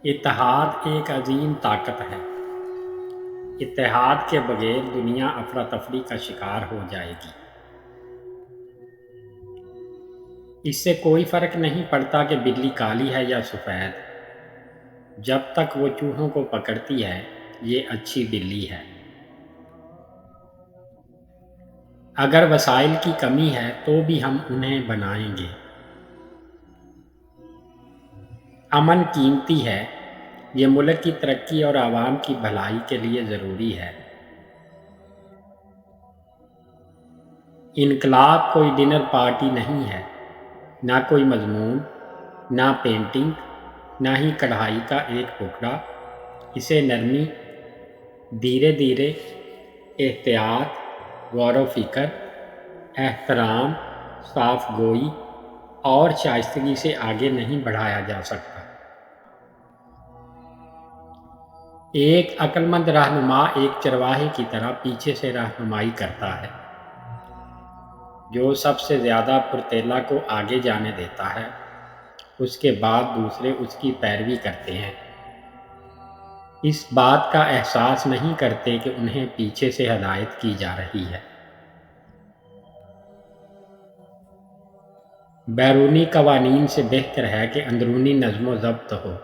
اتحاد ایک عظیم طاقت ہے۔ اتحاد کے بغیر دنیا افراتفری کا شکار ہو جائے گی۔ اس سے کوئی فرق نہیں پڑتا کہ بلی کالی ہے یا سفید، جب تک وہ چوہوں کو پکڑتی ہے یہ اچھی بلی ہے۔ اگر وسائل کی کمی ہے تو بھی ہم انہیں بنائیں گے۔ امن قیمتی ہے، یہ ملک کی ترقی اور عوام کی بھلائی کے لیے ضروری ہے۔ انقلاب کوئی ڈنر پارٹی نہیں ہے، نہ کوئی مضمون، نہ پینٹنگ، نہ ہی کڑھائی کا ایک ٹکڑا۔ اسے نرمی، دھیرے دھیرے، احتیاط، غور و فکر، احترام، صاف گوئی اور شائستگی سے آگے نہیں بڑھایا جا سکتا۔ ایک عقل مند رہنما ایک چرواہے کی طرح پیچھے سے رہنمائی کرتا ہے۔ جو سب سے زیادہ پرتیلا کو آگے جانے دیتا ہے، اس کے بعد دوسرے اس کی پیروی کرتے ہیں۔ اس بات کا احساس نہیں کرتے کہ انہیں پیچھے سے ہدایت کی جا رہی ہے۔ بیرونی قوانین سے بہتر ہے کہ اندرونی نظم و ضبط ہو۔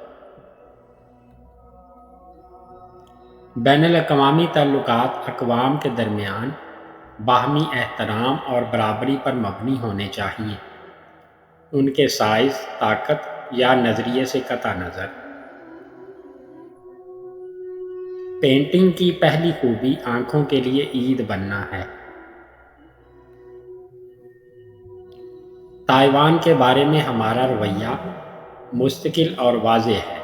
بین الاقوامی تعلقات اقوام کے درمیان باہمی احترام اور برابری پر مبنی ہونے چاہیے، ان کے سائز، طاقت یا نظریے سے قطع نظر۔ پینٹنگ کی پہلی خوبی آنکھوں کے لیے عید بننا ہے۔ تائیوان کے بارے میں ہمارا رویہ مستقل اور واضح ہے۔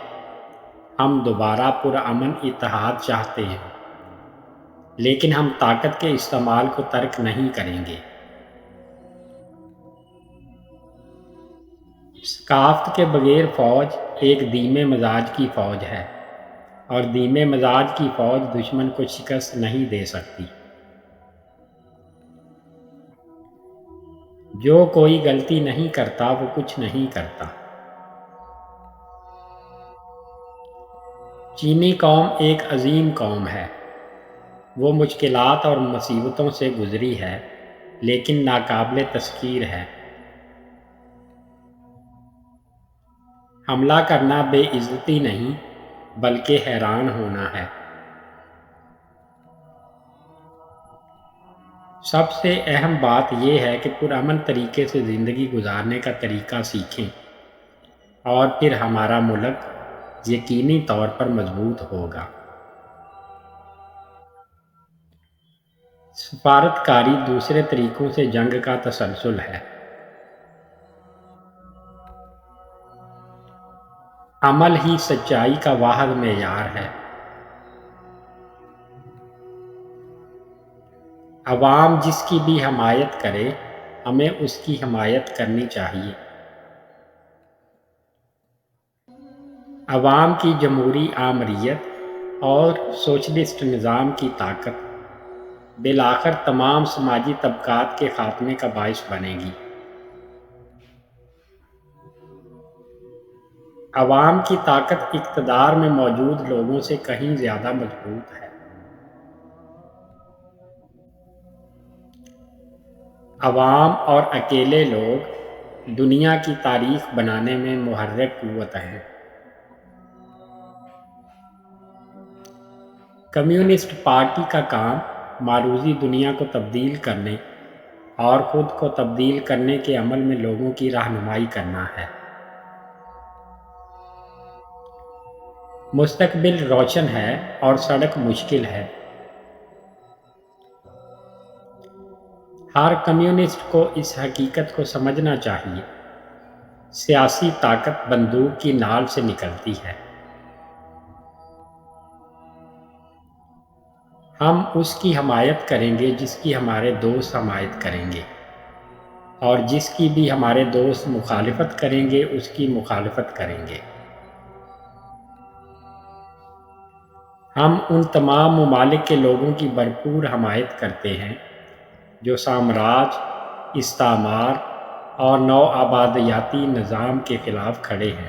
ہم دوبارہ پرامن اتحاد چاہتے ہیں، لیکن ہم طاقت کے استعمال کو ترک نہیں کریں گے۔ ثقافت کے بغیر فوج ایک دھیمے مزاج کی فوج ہے، اور دھیمے مزاج کی فوج دشمن کو شکست نہیں دے سکتی۔ جو کوئی غلطی نہیں کرتا وہ کچھ نہیں کرتا۔ چینی قوم ایک عظیم قوم ہے۔ وہ مشکلات اور مصیبتوں سے گزری ہے، لیکن ناقابل تسخیر ہے۔ حملہ کرنا بے عزتی نہیں، بلکہ حیران ہونا ہے۔ سب سے اہم بات یہ ہے کہ پرامن طریقے سے زندگی گزارنے کا طریقہ سیکھیں، اور پھر ہمارا ملک یقینی طور پر مضبوط ہوگا۔ سفارتکاری دوسرے طریقوں سے جنگ کا تسلسل ہے۔ عمل ہی سچائی کا واحد معیار ہے۔ عوام جس کی بھی حمایت کرے، ہمیں اس کی حمایت کرنی چاہیے۔ عوام کی جمہوری آمریت اور سوشلسٹ نظام کی طاقت بالآخر تمام سماجی طبقات کے خاتمے کا باعث بنے گی۔ عوام کی طاقت اقتدار میں موجود لوگوں سے کہیں زیادہ مضبوط ہے۔ عوام اور اکیلے لوگ دنیا کی تاریخ بنانے میں محرک قوت ہیں۔ کمیونسٹ پارٹی کا کام معروضی دنیا کو تبدیل کرنے اور خود کو تبدیل کرنے کے عمل میں لوگوں کی رہنمائی کرنا ہے۔ مستقبل روشن ہے اور سڑک مشکل ہے۔ ہر کمیونسٹ کو اس حقیقت کو سمجھنا چاہیے، سیاسی طاقت بندوق کی نال سے نکلتی ہے۔ ہم اس کی حمایت کریں گے جس کی ہمارے دوست حمایت کریں گے، اور جس کی بھی ہمارے دوست مخالفت کریں گے اس کی مخالفت کریں گے۔ ہم ان تمام ممالک کے لوگوں کی بھرپور حمایت کرتے ہیں جو سامراج، استعمار اور نوآبادیاتی نظام کے خلاف کھڑے ہیں۔